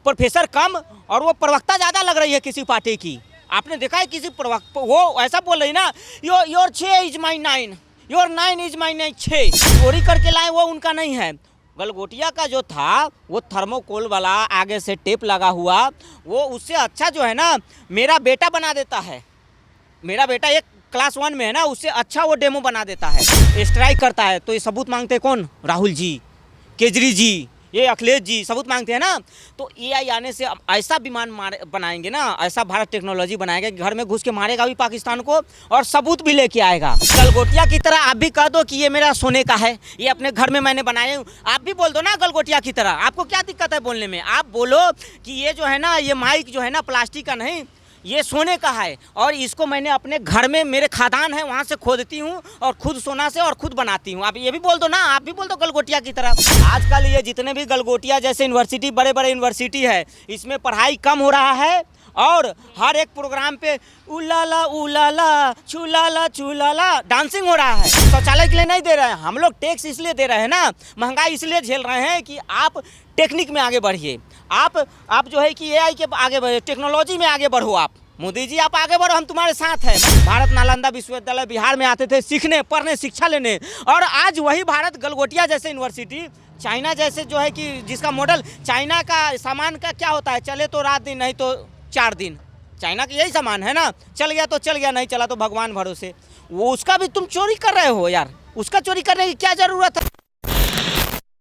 Professor कम और वो प्रवक्ता ज़्यादा लग रही है किसी पार्टी की। आपने देखा है किसी प्रवक्ता वो ऐसा बोल रही ना, your 6 is my 9, your 9 is my 9, 6 चोरी करके लाए, वो उनका नहीं है। गलगोटिया का जो था वो थर्मोकोल वाला आगे से टेप लगा हुआ, वो उससे अच्छा जो है ना मेरा बेटा बना देता है। मेरा बेटा एक क्लास 1 में है ना, उससे अच्छा वो डेमो बना देता है। स्ट्राइक करता है तो ये सबूत मांगते कौन? राहुल जी, केजरी जी, ये अखिलेश जी सबूत मांगते हैं ना। तो AI आने से ऐसा विमान बनाएंगे ना, ऐसा भारत टेक्नोलॉजी बनाएगा कि घर में घुस के मारेगा भी पाकिस्तान को और सबूत भी लेके आएगा। गलगोटिया की तरह आप भी कह दो कि ये मेरा सोने का है, ये अपने घर में मैंने बनाए हूँ, आप भी बोल दो ना गलगोटिया की तरह। आपको क्या दिक्कत है बोलने में? आप बोलो कि ये जो है ना, ये माइक जो है ना प्लास्टिक का नहीं, ये सोने का है और इसको मैंने अपने घर में, मेरे खादान है वहाँ से खोदती हूँ और खुद सोना से और खुद बनाती हूँ। आप ये भी बोल दो ना, आप भी बोल दो गलगोटिया की तरह। आजकल ये जितने भी गलगोटिया जैसे यूनिवर्सिटी, बड़े बड़े यूनिवर्सिटी है, इसमें पढ़ाई कम हो रहा है और हर एक प्रोग्राम पे उलाला चूलाला डांसिंग हो रहा है। शौचालय के लिए नहीं दे रहे हैं। हम लोग टैक्स इसलिए दे रहे हैं ना, महंगाई इसलिए झेल रहे हैं कि आप टेक्निक में आगे बढ़िए, आप जो है कि AI के आगे बढ़े, टेक्नोलॉजी में आगे बढ़ो। आप मोदी जी आप आगे बढ़ो, हम तुम्हारे साथ हैं। भारत नालंदा विश्वविद्यालय बिहार में आते थे सीखने, पढ़ने, शिक्षा लेने, और आज वही भारत गलगोटिया जैसे यूनिवर्सिटी, चाइना जैसे जो है कि जिसका मॉडल, चाइना का सामान का क्या होता है, चले तो रात दिन नहीं तो 4 दिन, चाइना का यही सामान है ना, चल गया तो चल गया, नहीं चला तो भगवान भरोसे। वो उसका भी तुम चोरी कर रहे हो यार, उसका चोरी करने की क्या जरूरत है?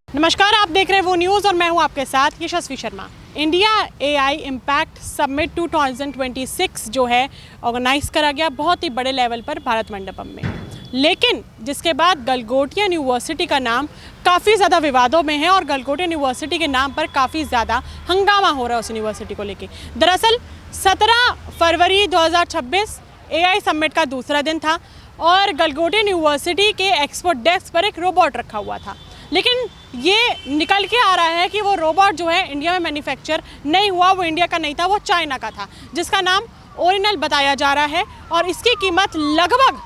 नमस्कार, आप देख रहे हैं वो न्यूज़ और मैं हूं आपके साथ Yashasvi Sharma. India AI impact summit 2026 जो है ऑर्गेनाइज करा गया बहुत ही बड़े लेवल पर भारत मंडपम में, लेकिन जिसके बाद गलगोटिया यूनिवर्सिटी का नाम काफ़ी ज़्यादा विवादों में है और गलगोटिया यूनिवर्सिटी के नाम पर काफ़ी ज़्यादा हंगामा हो रहा है उस यूनिवर्सिटी को लेके। दरअसल 17 फरवरी 2026 AI समिट का दूसरा दिन था और गलगोटिया यूनिवर्सिटी के एक्सपोर्ट डेस्क पर एक रोबोट रखा हुआ था, लेकिन ये निकल के आ रहा है कि वो रोबोट जो है इंडिया में मैन्युफैक्चर नहीं हुआ, वो इंडिया का नहीं था, वो चाइना का था, जिसका नाम ओरिजिनल बताया जा रहा है और इसकी कीमत लगभग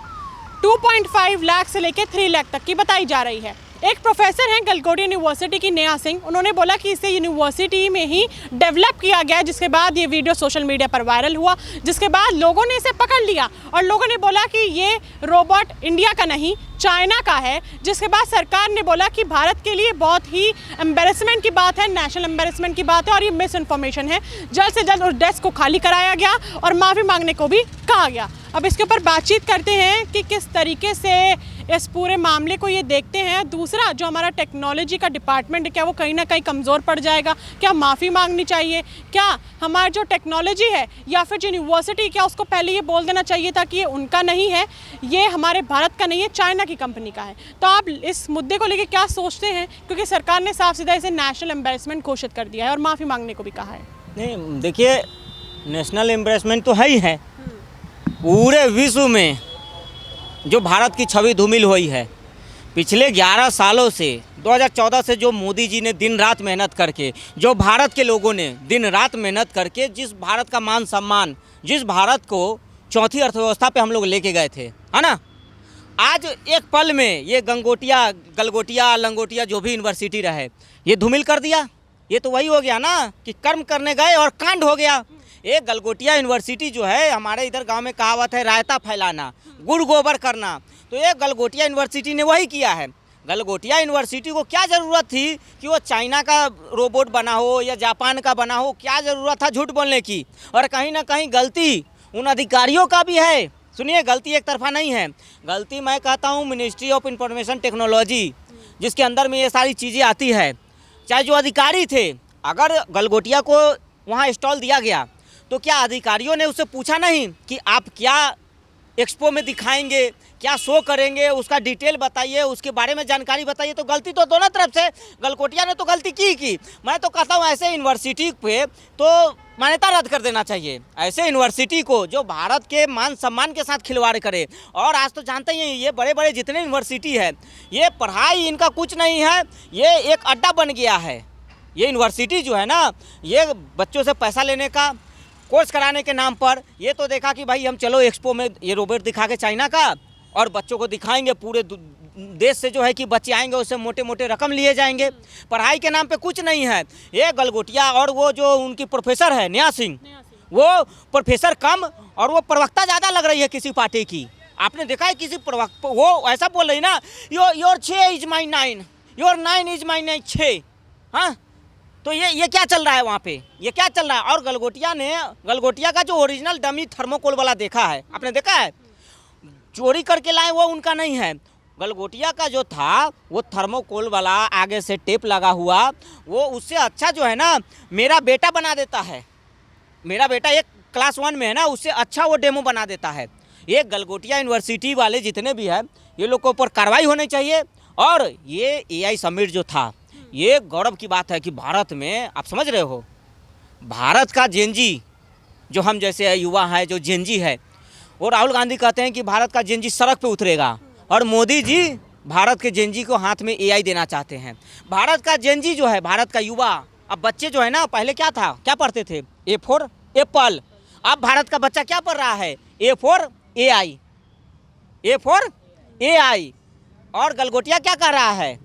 2.5 लाख से लेकर 3 लाख तक की बताई जा रही है। एक प्रोफेसर हैं गलगोटिया यूनिवर्सिटी की, नेहा सिंह, उन्होंने बोला कि इसे यूनिवर्सिटी में ही डेवलप किया गया, जिसके बाद ये वीडियो सोशल मीडिया पर वायरल हुआ, जिसके बाद लोगों ने इसे पकड़ लिया और लोगों ने बोला कि ये रोबोट इंडिया का नहीं चाइना का है, जिसके बाद सरकार ने बोला कि भारत के लिए बहुत ही एम्बेरसमेंट की बात है, नेशनल एम्बेरसमेंट की बात है और ये मिस इन्फॉर्मेशन है। जल्द से जल्द उस डेस्क को खाली कराया गया और माफ़ी मांगने को भी कहा गया। अब इसके ऊपर बातचीत करते हैं कि किस तरीके से इस पूरे मामले को ये देखते हैं। दूसरा, जो हमारा टेक्नोलॉजी का डिपार्टमेंट है, क्या वो कहीं ना कहीं कमज़ोर पड़ जाएगा? क्या माफ़ी मांगनी चाहिए? क्या हमारा जो टेक्नोलॉजी है या फिर जो यूनिवर्सिटी, क्या उसको पहले ये बोल देना चाहिए था कि ये उनका नहीं है, ये हमारे भारत का नहीं है, चाइना की कंपनी का है? तो आप इस मुद्दे को लेकर क्या सोचते हैं, क्योंकि सरकार ने साफ सीधा इसे नेशनल एम्बेरसमेंट घोषित कर दिया है और माफ़ी मांगने को भी कहा है। नहीं, देखिए, नेशनल एम्बेरसमेंट तो है ही है। पूरे विश्व में जो भारत की छवि धूमिल हुई है पिछले 11 सालों से, 2014 से, जो मोदी जी ने दिन रात मेहनत करके, जो भारत के लोगों ने दिन रात मेहनत करके जिस भारत का मान सम्मान, जिस भारत को चौथी अर्थव्यवस्था पे हम लोग लेके गए थे, है ना, आज एक पल में ये गलगोटिया लंगोटिया जो भी यूनिवर्सिटी रहे, ये धूमिल कर दिया। ये तो वही हो गया ना कि कर्म करने गए और कांड हो गया। एक गलगोटिया यूनिवर्सिटी जो है, हमारे इधर गांव में कहावत है, रायता फैलाना, गुड़ गोबर करना, तो ये गलगोटिया यूनिवर्सिटी ने वही किया है। गलगोटिया यूनिवर्सिटी को क्या ज़रूरत थी कि वो चाइना का रोबोट बना हो या जापान का बना हो? क्या ज़रूरत था झूठ बोलने की? और कहीं ना कहीं गलती उन अधिकारियों का भी है। सुनिए, गलती एक तरफा नहीं है, गलती मैं कहता हूँ मिनिस्ट्री ऑफ इंफॉर्मेशन टेक्नोलॉजी, जिसके अंदर में ये सारी चीज़ें आती है। चाहे जो अधिकारी थे, अगर गलगोटिया को वहाँ स्टॉल दिया गया तो क्या अधिकारियों ने उससे पूछा नहीं कि आप क्या एक्सपो में दिखाएंगे, क्या शो करेंगे, उसका डिटेल बताइए, उसके बारे में जानकारी बताइए? तो गलती तो दोनों तरफ से, गलगोटिया ने तो गलती की। मैं तो कहता हूँ ऐसे यूनिवर्सिटी पे तो मान्यता रद्द कर देना चाहिए। ऐसे यूनिवर्सिटी को जो भारत के मान सम्मान के साथ खिलवाड़ करे। और आज तो जानते ही हैं, ये बड़े बड़े जितने यूनिवर्सिटी है, ये पढ़ाई इनका कुछ नहीं है, ये एक अड्डा बन गया है। ये यूनिवर्सिटी जो है ना, ये बच्चों से पैसा लेने का, कोर्स कराने के नाम पर, ये तो देखा कि भाई हम चलो एक्सपो में ये रोबोट दिखा के चाइना का और बच्चों को दिखाएंगे, पूरे देश से जो है कि बच्चे आएंगे उससे मोटे मोटे रकम लिए जाएंगे। पढ़ाई के नाम पे कुछ नहीं है। ये गलगोटिया और वो जो उनकी प्रोफेसर है नेहा सिंह, वो प्रोफेसर कम और वो प्रवक्ता ज़्यादा लग रही है किसी पार्टी की। आपने देखा है किसी प्रवक्ता, वो ऐसा बोल रही ना, your 6 is my 9, your 9 is my 9 6। हाँ, तो ये क्या चल रहा है वहाँ पे, ये क्या चल रहा है? और गलगोटिया का जो ओरिजिनल डमी थर्मोकोल वाला देखा है, आपने देखा है? चोरी करके लाए वो उनका नहीं है। गलगोटिया का जो था वो थर्मोकोल वाला आगे से टेप लगा हुआ, वो उससे अच्छा जो है ना मेरा बेटा बना देता है। मेरा बेटा एक क्लास 1 में है ना, उससे अच्छा वो डेमो बना देता है। ये गलगोटिया यूनिवर्सिटी वाले जितने भी हैं, ये लोग के ऊपर कार्रवाई होनी चाहिए। और ये एआई समिट जो था, ये गौरव की बात है कि भारत में, आप समझ रहे हो, भारत का जेनजी जो हम जैसे युवा है, जो जेनजी है, वो राहुल गांधी कहते हैं कि भारत का जेनजी सड़क पे उतरेगा, और मोदी जी भारत के जेनजी को हाथ में एआई देना चाहते हैं। भारत का जेनजी जो है, भारत का युवा, अब बच्चे जो है ना, पहले क्या था, क्या पढ़ते थे? A for Apple. अब भारत का बच्चा क्या पढ़ रहा है? A for AI, A for AI. और गलगोटिया क्या कर रहा है?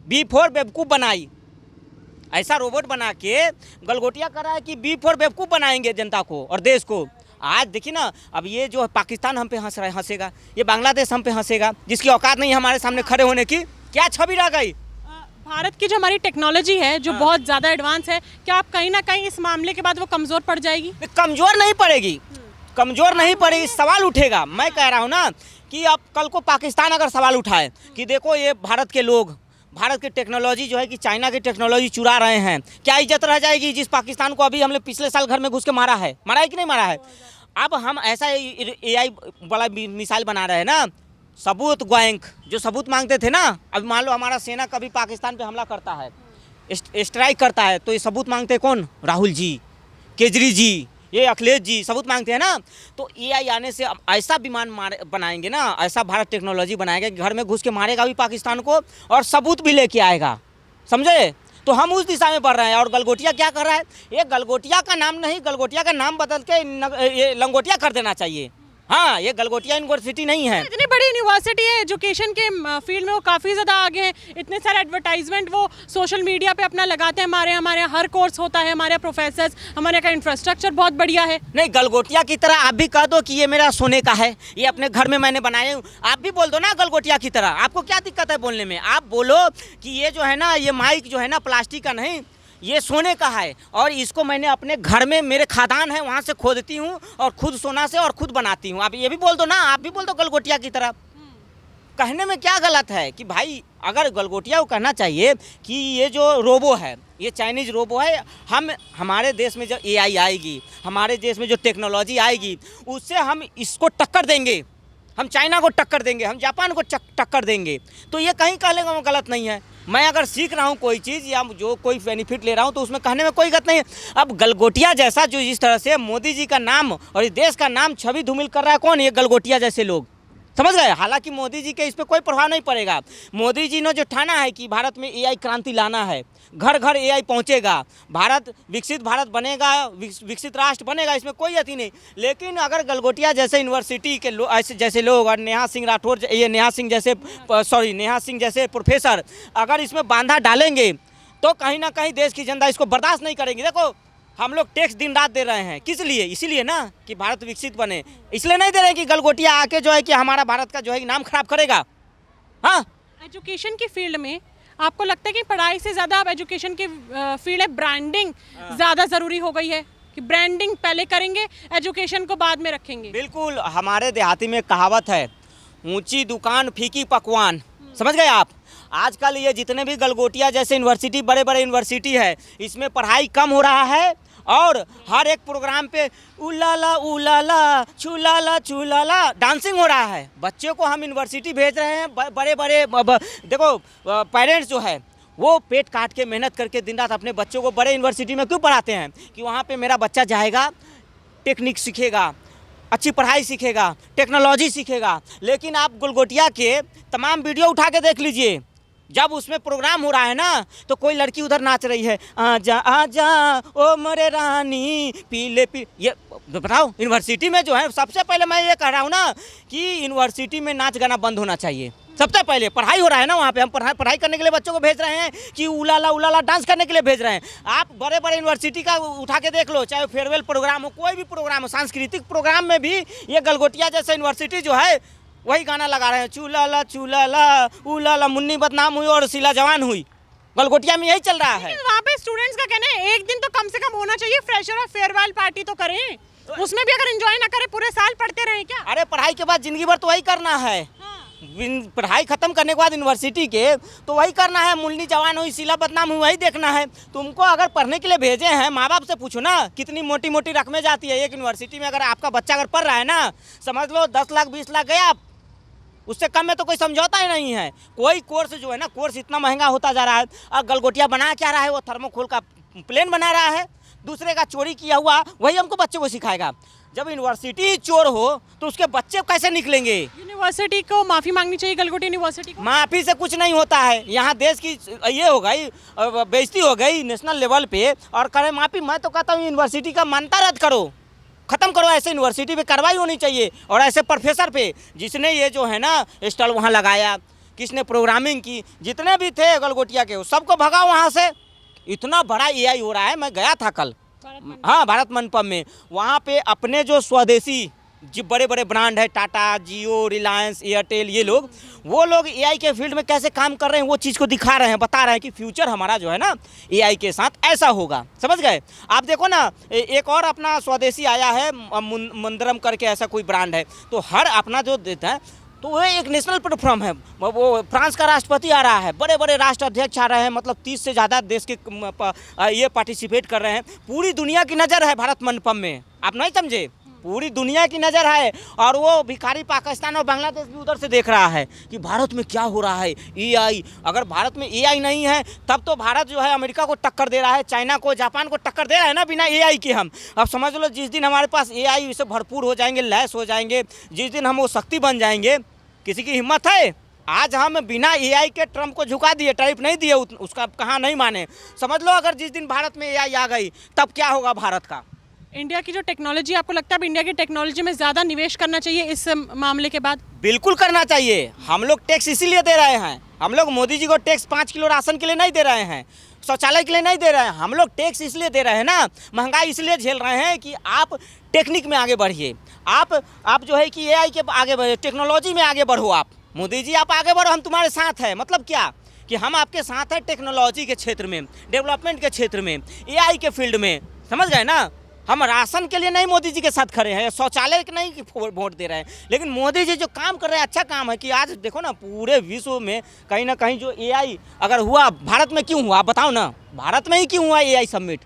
बी फॉर बेवकूफ़ बनाई। ऐसा रोबोट बना के गलगोटिया कर रहा है कि बी फॉर बेवकूफ़ बनाएंगे जनता को और देश को। आज देखिए ना, अब ये जो पाकिस्तान हम पे हंसेगा, ये बांग्लादेश हम पे हंसेगा, जिसकी औकात नहीं हमारे सामने खड़े होने की। क्या छवि रह गई? भारत की जो हमारी टेक्नोलॉजी है, जो बहुत ज़्यादा एडवांस है, क्या आप कहीं ना कहीं इस मामले के बाद वो कमज़ोर पड़ जाएगी? कमज़ोर नहीं पड़ेगी, कमज़ोर नहीं पड़ेगी। सवाल उठेगा। मैं कह रहा हूँ ना कि अब कल को पाकिस्तान अगर सवाल उठाए कि देखो ये भारत के लोग भारत की टेक्नोलॉजी जो है कि चाइना की टेक्नोलॉजी चुरा रहे हैं, क्या इज्जत रह जाएगी? जिस पाकिस्तान को अभी हमने पिछले साल घर में घुस के मारा है कि नहीं मारा है? अब हम ऐसा एआई बड़ा मिसाइल बना रहे हैं ना, सबूत गोएंक, जो सबूत मांगते थे ना, अब मान लो हमारा सेना कभी पाकिस्तान पे हमला करता है, स्ट्राइक करता है, तो ये सबूत मांगते हैं कौन? राहुल जी, केजरी जी, ये अखिलेश जी सबूत मांगते हैं ना। तो एआई आने से अब ऐसा विमान बनाएंगे ना, ऐसा भारत टेक्नोलॉजी बनाएगा कि घर में घुस के मारेगा भी पाकिस्तान को और सबूत भी लेके आएगा, समझे? तो हम उस दिशा में बढ़ रहे हैं। और गलगोटिया क्या कर रहा है? ये गलगोटिया का नाम नहीं, गलगोटिया का नाम बदल के ये लंगोटिया कर देना चाहिए। हाँ, ये गलगोटिया यूनिवर्सिटी नहीं है। इतनी बड़ी यूनिवर्सिटी है, एजुकेशन के फील्ड में वो काफ़ी ज़्यादा आगे हैं। इतने सारे एडवर्टाइजमेंट वो सोशल मीडिया पे अपना लगाते हैं। हमारे यहाँ हर कोर्स होता है, हमारे प्रोफेसर्स, हमारे यहाँ का इंफ्रास्ट्रक्चर बहुत बढ़िया है। नहीं, गलगोटिया की तरह आप भी कह दो कि ये मेरा सोने का है, ये अपने घर में मैंने बनाए हूँ, आप भी बोल दो ना गलगोटिया की तरह। आपको क्या दिक्कत है बोलने में? आप बोलो कि ये जो है ना, ये माइक जो है ना, प्लास्टिक का नहीं, ये सोने का है, और इसको मैंने अपने घर में, मेरे खादान है वहाँ से खोदती हूँ और खुद सोना से और खुद बनाती हूँ। आप ये भी बोल दो ना, आप भी बोल दो गलगोटिया की तरह। कहने में क्या गलत है कि भाई, अगर गलगोटिया को कहना चाहिए कि ये जो रोबो है, ये चाइनीज़ रोबो है, हमारे देश में जो एआई आएगी, हमारे देश में जो टेक्नोलॉजी आएगी, उससे हम इसको टक्कर देंगे, हम चाइना को टक्कर देंगे, हम जापान को टक्कर देंगे। तो ये कहीं कहने का गलत नहीं है। मैं अगर सीख रहा हूँ कोई चीज़ या जो कोई बेनिफिट ले रहा हूँ, तो उसमें कहने में कोई गलत नहीं है। अब गलगोटिया जैसा जो इस तरह से मोदी जी का नाम और इस देश का नाम छवि धूमिल कर रहा है, कौन? ये गलगोटिया जैसे लोग, समझ गए? हालांकि मोदी जी के इस पर कोई प्रभाव नहीं पड़ेगा। मोदी जी ने जो ठाना है कि भारत में एआई क्रांति लाना है, घर घर एआई पहुंचेगा, भारत विकसित भारत बनेगा, विकसित राष्ट्र बनेगा, इसमें कोई यति नहीं। लेकिन अगर गलगोटिया जैसे यूनिवर्सिटी के ऐसे जैसे लोग और नेहा सिंह जैसे प्रोफेसर अगर इसमें बांधा डालेंगे, तो कहीं ना कहीं देश की जनता इसको बर्दाश्त नहीं करेगी। देखो, हम लोग टैक्स दिन रात दे रहे हैं, किस लिए? इसीलिए ना कि भारत विकसित बने, इसलिए नहीं दे रहे कि गलगोटिया आके जो है कि हमारा भारत का जो है नाम खराब करेगा। हाँ, एजुकेशन की फील्ड में आपको लगता है कि पढ़ाई से ज़्यादा अब एजुकेशन की फील्ड है, ब्रांडिंग ज़्यादा ज़रूरी हो गई है कि ब्रांडिंग पहले करेंगे, एजुकेशन को बाद में रखेंगे? बिल्कुल, हमारे देहाती में कहावत है, ऊंची दुकान फीकी पकवान, समझ गए आप? आजकल ये जितने भी गलगोटिया जैसे यूनिवर्सिटी, बड़े बड़े यूनिवर्सिटी है, इसमें पढ़ाई कम हो रहा है और हर एक प्रोग्राम पे उलाला चूलाला डांसिंग हो रहा है। बच्चे को हम यूनिवर्सिटी भेज रहे हैं, बड़े बड़े देखो पेरेंट्स जो है वो पेट काट के मेहनत करके दिन रात अपने बच्चों को बड़े यूनिवर्सिटी में क्यों पढ़ाते हैं? कि वहाँ पे मेरा बच्चा जाएगा, टेक्निक सीखेगा, अच्छी पढ़ाई सीखेगा, टेक्नोलॉजी सीखेगा। लेकिन आप गलगोटिया के तमाम वीडियो उठा के देख लीजिए, जब उसमें प्रोग्राम हो रहा है ना तो कोई लड़की उधर नाच रही है, आजा आजा ओ मरे रानी पीले पी, ये बताओ यूनिवर्सिटी में जो है, सबसे पहले मैं ये कह रहा हूँ ना कि यूनिवर्सिटी में नाच गाना बंद होना चाहिए। सबसे पहले पढ़ाई हो रहा है ना वहाँ पे, हम पढ़ाई करने के लिए बच्चों को भेज रहे हैं कि उलाला डांस करने के लिए भेज रहे हैं। आप बड़े बड़े यूनिवर्सिटी का उठा के देख लो, चाहे फेयरवेल प्रोग्राम हो, कोई भी प्रोग्राम हो, सांस्कृतिक प्रोग्राम में भी ये गलगोटिया जैसे यूनिवर्सिटी जो है वही गाना लगा रहे हैं, चूलाला उलाला मुन्नी बदनाम हुई और शीला जवान हुई। गलगोटिया में यही चल रहा है। वहाँ पे स्टूडेंट्स का कहना है एक दिन तो कम से कम होना चाहिए, फ्रेशर और फेयरवेल पार्टी तो करें, उसमें भी अगर एंजॉय ना करें पूरे साल पढ़ते रहें क्या? अरे पढ़ाई के बाद जिंदगी भर तो वही करना है। पढ़ाई खत्म करने के बाद यूनिवर्सिटी के तो वही करना है, मुन्नी जवान हुई शीला बदनाम हुई वही देखना है। तुमको अगर पढ़ने के लिए भेजे हैं, माँ बाप से पूछो ना कितनी मोटी मोटी रकमें जाती है एक यूनिवर्सिटी में। अगर आपका बच्चा अगर पढ़ रहा है ना, समझ लो 10 लाख 20 लाख गया, उससे कम में तो कोई समझौता ही नहीं है। कोई कोर्स जो है ना, कोर्स इतना महंगा होता जा रहा है। अब गलगोटिया बना क्या रहा है, वो थर्मोकोल का प्लेन बना रहा है, दूसरे का चोरी किया हुआ वही हमको बच्चे को सिखाएगा। जब यूनिवर्सिटी चोर हो तो उसके बच्चे कैसे निकलेंगे? यूनिवर्सिटी को माफी मांगनी चाहिए, गलगोटिया यूनिवर्सिटी को। माफी से कुछ नहीं होता है। यहाँ देश की ये हो गई, बेइज्जती हो गई नेशनल लेवल पे, और करे माफी। मैं तो कहता हूँ यूनिवर्सिटी का मान्यता रद्द करो, ख़त्म करो। ऐसे यूनिवर्सिटी पे कार्रवाई होनी चाहिए, और ऐसे प्रोफेसर पे जिसने ये जो है ना स्टॉल वहाँ लगाया, किसने प्रोग्रामिंग की, जितने भी थे गलगोटिया के, सबको भगाओ वहाँ से। इतना बड़ा एआई हो रहा है। मैं गया था कल, हाँ, भारत मंडपम में। वहाँ पे अपने जो स्वदेशी जो बड़े बड़े ब्रांड है, टाटा, जियो, रिलायंस, एयरटेल, ये लोग, वो लोग एआई के फील्ड में कैसे काम कर रहे हैं वो चीज़ को दिखा रहे हैं, बता रहे हैं कि फ्यूचर हमारा जो है ना एआई के साथ ऐसा होगा। समझ गए? आप देखो ना, एक और अपना स्वदेशी आया है, मंदरम करके ऐसा कोई ब्रांड है, तो हर अपना जो देता है तो वो एक नेशनल प्लेटफॉर्म है। वो फ्रांस का राष्ट्रपति आ रहा है, बड़े बड़े राष्ट्र अध्यक्ष आ रहे हैं, मतलब 30 से ज़्यादा देश के ये पार्टिसिपेट कर रहे हैं। पूरी दुनिया की नज़र है भारत मंडपम में, आप नहीं समझे? पूरी दुनिया की नज़र है। और वो भिखारी पाकिस्तान और बांग्लादेश भी उधर से देख रहा है कि भारत में क्या हो रहा है। एआई, अगर भारत में एआई नहीं है तब तो भारत जो है अमेरिका को टक्कर दे रहा है, चाइना को, जापान को टक्कर दे रहा है ना बिना एआई के हम। अब समझ लो जिस दिन हमारे पास एआई से भरपूर हो जाएंगे, लैस हो जाएंगे, जिस दिन हम वो शक्ति बन जाएंगे, किसी की हिम्मत है? आज हम बिना एआई के ट्रम्प को झुका दिए, टैरिफ नहीं दिए, उसका कहाँ नहीं माने। समझ लो अगर जिस दिन भारत में एआई आ गई तब क्या होगा भारत का। इंडिया की जो टेक्नोलॉजी, आपको लगता है इंडिया की टेक्नोलॉजी में ज़्यादा निवेश करना चाहिए इस मामले के बाद? बिल्कुल करना चाहिए। हम लोग टैक्स इसीलिए दे रहे हैं, हम लोग मोदी जी को टैक्स 5 किलो राशन के लिए नहीं दे रहे हैं, शौचालय के लिए नहीं दे रहे हैं। हम लोग टैक्स इसलिए दे रहे हैं ना, महंगाई इसलिए झेल रहे हैं कि आप टेक्निक में आगे बढ़िए, आप जो है कि एआई के आगे बढ़े, टेक्नोलॉजी में आगे बढ़ो। आप मोदी जी आप आगे बढ़ो, हम तुम्हारे साथ हैं। मतलब क्या कि हम आपके साथ हैं टेक्नोलॉजी के क्षेत्र में, डेवलपमेंट के क्षेत्र में, एआई के फील्ड में। समझ गए ना? हम राशन के लिए नहीं मोदी जी के साथ खड़े हैं, शौचालय के नहीं वोट दे रहे हैं, लेकिन मोदी जी जो काम कर रहे हैं अच्छा काम है। कि आज देखो ना पूरे विश्व में कहीं ना कहीं जो एआई अगर हुआ, भारत में क्यों हुआ आप बताओ ना? भारत में ही क्यों हुआ एआई समिट,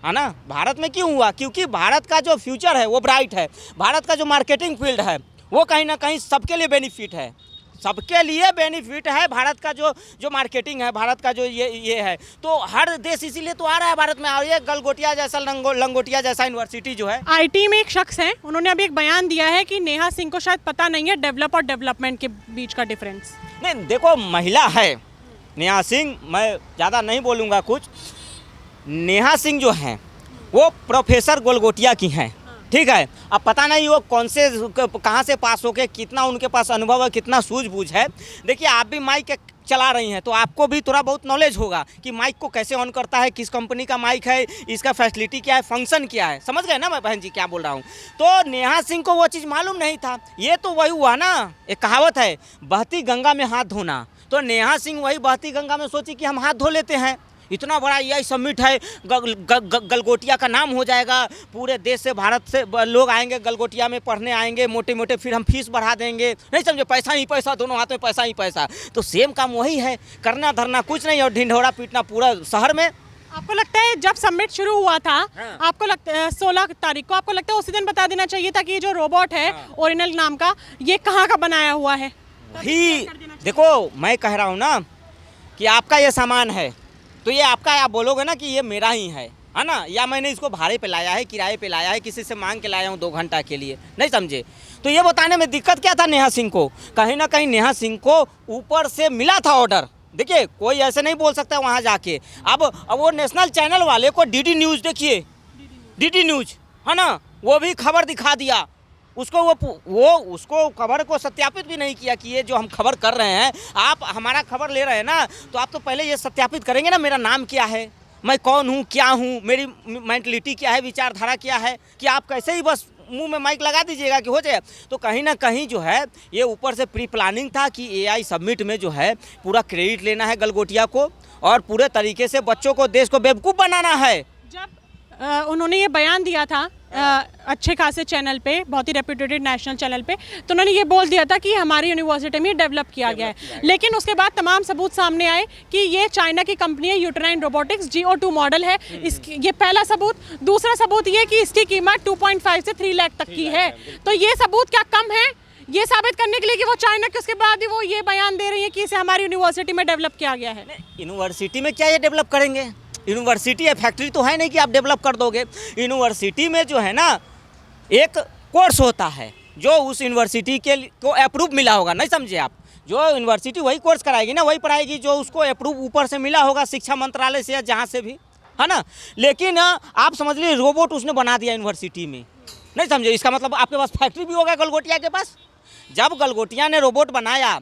है ना? भारत में क्यों हुआ? क्योंकि भारत का जो फ्यूचर है वो ब्राइट है, भारत का जो मार्केटिंग फील्ड है वो कहीं ना कहीं सबके लिए बेनिफिट है, सबके लिए बेनिफिट है। भारत का जो मार्केटिंग है, भारत का जो ये है, तो हर देश इसीलिए तो आ रहा है भारत में। और ये गलगोटिया जैसा लंगोटिया जैसा यूनिवर्सिटी जो है, आईटी में एक शख्स हैं, उन्होंने अभी एक बयान दिया है कि नेहा सिंह को शायद पता नहीं है डेवलप और डेवलपमेंट के बीच का डिफरेंस। नहीं देखो, महिला है नेहा सिंह, मैं ज़्यादा नहीं बोलूँगा कुछ। नेहा सिंह जो हैं वो प्रोफेसर गलगोटिया की हैं, ठीक है। अब पता नहीं वो कौन से कहाँ से पास होके, कितना उनके पास अनुभव है, कितना सूझबूझ है। देखिए आप भी माइक चला रही हैं तो आपको भी थोड़ा बहुत नॉलेज होगा कि माइक को कैसे ऑन करता है, किस कंपनी का माइक है, इसका फैसिलिटी क्या है, फंक्शन क्या है। समझ गए ना मैं बहन जी क्या बोल रहा हूँ? तो नेहा सिंह को वो चीज़ मालूम नहीं था। ये तो वही हुआ ना, एक कहावत है बहती गंगा में हाथ धोना। तो नेहा सिंह वही बहती गंगा में सोची कि हम हाथ धो लेते हैं, इतना बड़ा एआई समिट है, गलगोटिया का नाम हो जाएगा, पूरे देश से, भारत से लोग आएंगे, गलगोटिया में पढ़ने आएंगे मोटे मोटे, फिर हम फीस बढ़ा देंगे। नहीं समझे? पैसा ही पैसा, दोनों हाथ में पैसा ही पैसा। तो सेम काम वही है, करना धरना कुछ नहीं और ढिंढोरा पीटना पूरा शहर में। आपको लगता है जब समिट शुरू हुआ था, हाँ। आपको लगता है 16 तारीख को, आपको लगता है उसी दिन बता देना चाहिए था कि ये जो रोबोट है ओरिजिनल नाम का, ये कहाँ का बनाया हुआ है? वही देखो, मैं कह रहा हूँ ना कि आपका ये सामान है तो ये आपका, आप बोलोगे ना कि ये मेरा ही है ना, या मैंने इसको भाड़े पे लाया है, किराए पे लाया है, किसी से मांग के लाया हूँ 2 घंटा के लिए। नहीं समझे? तो ये बताने में दिक्कत क्या था नेहा सिंह को? कहीं ना कहीं नेहा सिंह को ऊपर से मिला था ऑर्डर देखिए कोई ऐसे नहीं बोल सकता वहाँ जाके। अब वो नेशनल चैनल वाले को डीडी न्यूज़ देखिए, डीडी न्यूज़ है ना, वो भी खबर दिखा दिया उसको, वो उसको खबर को सत्यापित भी नहीं किया कि ये जो हम खबर कर रहे हैं, आप हमारा खबर ले रहे हैं ना, तो आप तो पहले ये सत्यापित करेंगे ना मेरा नाम क्या है, मैं कौन हूँ, क्या हूँ, मेरी मेंटलिटी क्या है, विचारधारा क्या है, कि आप कैसे ही बस मुंह में माइक लगा दीजिएगा कि हो जाए। तो कहीं ना कहीं जो है ये ऊपर से प्री प्लानिंग था कि एआई समिट में जो है पूरा क्रेडिट लेना है गलगोटिया को और पूरे तरीके से बच्चों को, देश को बेवकूफ़ बनाना है। जब उन्होंने ये बयान दिया था अच्छे खासे चैनल पे, बहुत ही रेप्यूटेड नेशनल चैनल पे, तो उन्होंने ये बोल दिया था कि हमारी यूनिवर्सिटी में डेवलप किया गया है, लेकिन उसके बाद तमाम सबूत सामने आए कि ये चाइना की कंपनी है यूटेराइन रोबोटिक्स, GO2 मॉडल है इसकी। ये पहला सबूत। दूसरा सबूत ये कि इसकी कीमत 2.5 से 3 लाख तक की है। तो ये सबूत क्या कम है ये साबित करने के लिए कि वो चाइना के, उसके बाद ही वो ये बयान दे रही है कि इसे हमारी यूनिवर्सिटी में डेवलप किया गया है। यूनिवर्सिटी में क्या ये डेवलप करेंगे? यूनिवर्सिटी है, फैक्ट्री तो है नहीं कि आप डेवलप कर दोगे। यूनिवर्सिटी में जो है ना एक कोर्स होता है जो उस यूनिवर्सिटी के को अप्रूव मिला होगा, नहीं समझे आप? जो यूनिवर्सिटी वही कोर्स कराएगी ना, वही पढ़ाएगी जो उसको अप्रूव ऊपर से मिला होगा, शिक्षा मंत्रालय से या जहाँ से भी, है ना। लेकिन आप समझ लीजिए रोबोट उसने बना दिया यूनिवर्सिटी में, नहीं समझे? इसका मतलब आपके पास फैक्ट्री भी होगा गलगोटिया के पास। जब गलगोटिया ने रोबोट बनाया,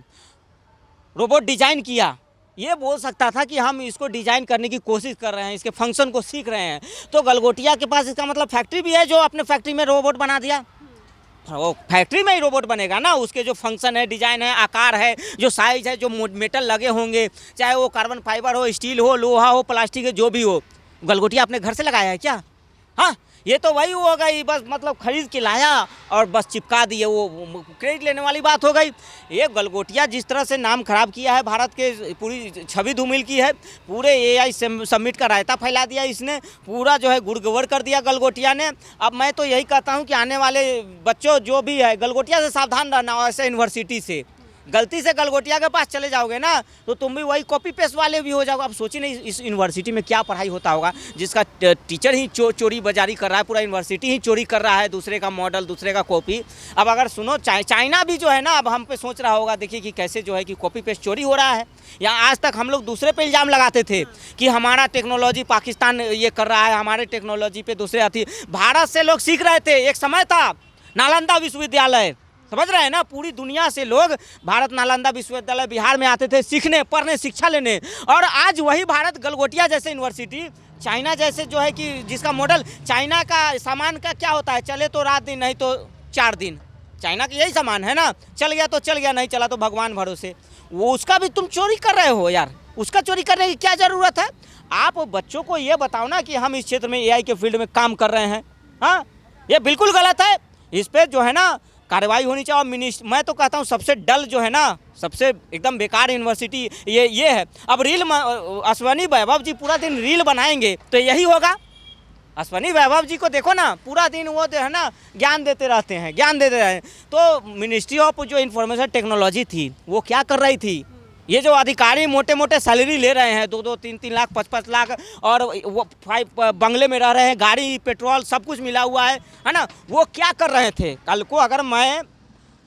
रोबोट डिजाइन किया, ये बोल सकता था कि हम इसको डिजाइन करने की कोशिश कर रहे हैं, इसके फंक्शन को सीख रहे हैं। तो गलगोटिया के पास इसका मतलब फैक्ट्री भी है जो अपने फैक्ट्री में रोबोट बना दिया। वो फैक्ट्री में ही रोबोट बनेगा ना, उसके जो फंक्शन है, डिजाइन है, आकार है, जो साइज है, जो मेटल लगे होंगे, चाहे वो कार्बन फाइबर हो, स्टील हो, लोहा हो, प्लास्टिक हो, जो भी हो। गलगोटिया अपने घर से लगाया है क्या? हाँ, ये तो वही हो गई, बस मतलब खरीद के लाया और बस चिपका दिए, वो क्रेडिट लेने वाली बात हो गई। ये गलगोटिया जिस तरह से नाम खराब किया है, भारत के पूरी छवि धूमिल की है, पूरे एआई समिट का रायता फैला दिया इसने, पूरा जो है गुड़गुड़ कर दिया गलगोटिया ने। अब मैं तो यही कहता हूँ कि आने वाले बच्चों जो भी है, गलगोटिया से सावधान रहना। ऐसे यूनिवर्सिटी से गलती से गलगोटिया के पास चले जाओगे ना तो तुम भी वही कॉपी पेस्ट वाले भी हो जाओगे। अब सोचिए नहीं इस यूनिवर्सिटी में क्या पढ़ाई होता होगा, जिसका टीचर ही चोरी बाजारी कर रहा है, पूरा यूनिवर्सिटी ही चोरी कर रहा है, दूसरे का मॉडल, दूसरे का कॉपी। अब अगर सुनो चाइना भी जो है ना अब हम पे सोच रहा होगा, देखिए कि कैसे जो है कि कॉपी पेस्ट चोरी हो रहा है। या आज तक हम लोग दूसरे पे इल्ज़ाम लगाते थे कि हमारा टेक्नोलॉजी पाकिस्तान ये कर रहा है, हमारे टेक्नोलॉजी पे दूसरे आती। भारत से लोग सीख रहे थे, एक समय था नालंदा विश्वविद्यालय, समझ रहे हैं ना, पूरी दुनिया से लोग भारत नालंदा विश्वविद्यालय बिहार में आते थे सीखने, पढ़ने, शिक्षा लेने। और आज वही भारत गलगोटिया जैसे यूनिवर्सिटी, चाइना जैसे जो है कि जिसका मॉडल, चाइना का सामान का क्या होता है, चले तो रात दिन, नहीं तो 4 दिन, चाइना का यही सामान है ना, चल गया तो चल गया, नहीं चला तो भगवान भरोसे। वो उसका भी तुम चोरी कर रहे हो यार, उसका चोरी करने की क्या ज़रूरत है? आप बच्चों को ये बताओ ना कि हम इस क्षेत्र में एआई के फील्ड में काम कर रहे हैं। हाँ, ये बिल्कुल गलत है, इस पर जो है ना कार्रवाई होनी चाहिए। और मैं तो कहता हूँ सबसे डल जो है ना, सबसे एकदम बेकार यूनिवर्सिटी ये है। अब रील अश्वनी वैभव जी पूरा दिन रील बनाएंगे तो यही होगा। अश्वनी वैभव जी को देखो ना, पूरा दिन वो जो है ना ज्ञान देते रहते हैं, ज्ञान देते रहे। तो मिनिस्ट्री ऑफ जो इंफॉर्मेशन टेक्नोलॉजी थी वो क्या कर रही थी? ये जो अधिकारी मोटे मोटे सैलरी ले रहे हैं, 2-2, 3-3 लाख, 5-5 लाख, और वो 5 बंगले में रह रहे हैं, गाड़ी, पेट्रोल सब कुछ मिला हुआ है ना, वो क्या कर रहे थे? कल को अगर मैं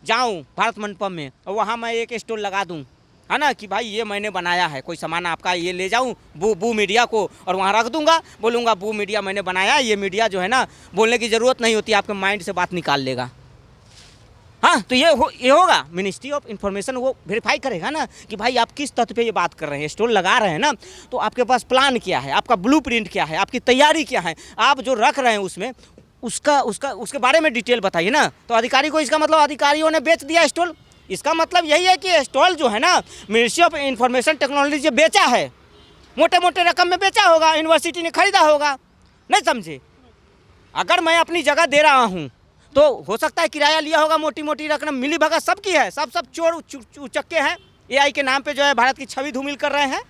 जाऊं भारत मंडपम में और वहाँ मैं एक स्टॉल लगा दूं, है ना, कि भाई ये मैंने बनाया है, कोई सामान आपका, ये ले जाऊं बू मीडिया को और वहाँ रख दूंगा, बोलूँगा बू मीडिया मैंने बनाया। ये मीडिया जो है ना बोलने की ज़रूरत नहीं होती, आपके माइंड से बात निकाल लेगा। हाँ, तो ये होगा, मिनिस्ट्री ऑफ इंफॉर्मेशन वो वेरीफाई करेगा ना कि भाई आप किस तथ्य पे ये बात कर रहे हैं, स्टॉल लगा रहे हैं ना, तो आपके पास प्लान क्या है, आपका ब्लूप्रिंट क्या है, आपकी तैयारी क्या है, आप जो रख रहे हैं उसमें उसके बारे में डिटेल बताइए ना। तो अधिकारी को इसका मतलब अधिकारियों ने बेच दिया स्टॉल, इसका मतलब यही है कि स्टॉल जो है ना मिनिस्ट्री ऑफ इंफॉर्मेशन टेक्नोलॉजी बेचा है, मोटे मोटे रकम में बेचा होगा, यूनिवर्सिटी ने खरीदा होगा, नहीं समझे? अगर मैं अपनी जगह दे रहा हूँ तो हो सकता है किराया लिया होगा, मोटी मोटी रकम, मिली भगत सबकी है, सब चोर उचक्के हैं, एआई के नाम पे जो है भारत की छवि धूमिल कर रहे हैं।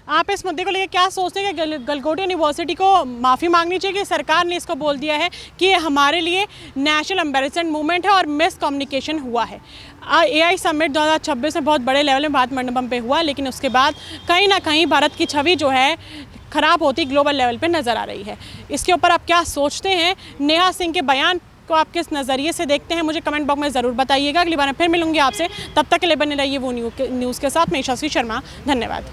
आप इस मुद्दे को लेकर क्या सोचते हैं कि गलगोटिया यूनिवर्सिटी को माफ़ी मांगनी चाहिए कि सरकार ने इसको बोल दिया है कि ये हमारे लिए नेशनल एम्बेरसमेंट मूवमेंट है और मिस कम्युनिकेशन हुआ है? एआई समिट 2026 में बहुत बड़े लेवल में भारत मंडपम पे हुआ, लेकिन उसके बाद कहीं ना कहीं भारत की छवि जो है ख़राब होती ग्लोबल लेवल पे नज़र आ रही है। इसके ऊपर आप क्या सोचते हैं? नेहा सिंह के बयान को आप किस नज़रिए से देखते हैं, मुझे कमेंट बॉक्स में ज़रूर बताइएगा। अगली बार मैं फिर मिलूंगी आपसे, तब तक के लिए बने रहिए वो न्यूज़ के साथ। मैं यशस्वी शर्मा, धन्यवाद।